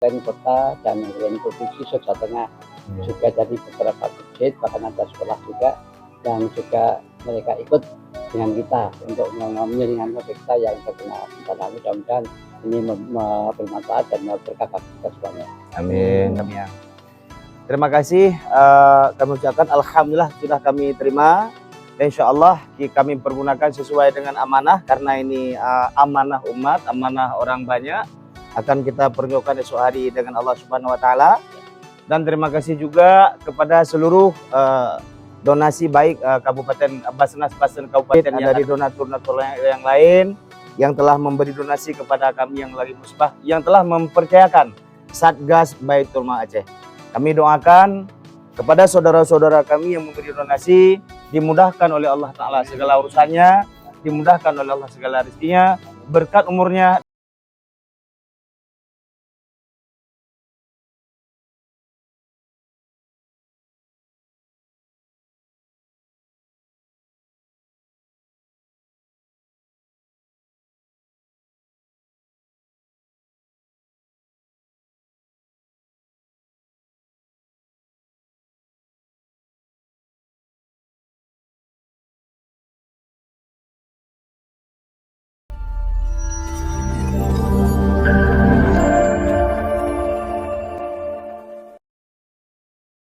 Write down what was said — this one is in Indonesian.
kota dan provinsi Jawa Tengah juga dari beberapa masjid, bahkan ada sekolah juga yang juga mereka ikut dengan kita untuk menyelingan kita yang terkena bencana. Mudah-mudahan ini bermanfaat dan berkah bagi kita semuanya. Amin. Terima kasih. Kami ucapkan alhamdulillah sudah kami terima. Dan insya Allah kami pergunakan sesuai dengan amanah, karena ini amanah umat, amanah orang banyak, akan kita perjuangkan esok hari dengan Allah Subhanahu Wa Taala. Dan terima kasih juga kepada seluruh donasi baik Kabupaten Basnas Pasen Kabupaten dan dari donatur-donatur yang lain yang telah memberi donasi kepada kami yang lagi musbah, yang telah mempercayakan Satgas Baitul Mal Aceh. Kami doakan kepada saudara-saudara kami yang memberi donasi, dimudahkan oleh Allah Ta'ala segala urusannya, dimudahkan oleh Allah segala rezekinya, berkat umurnya.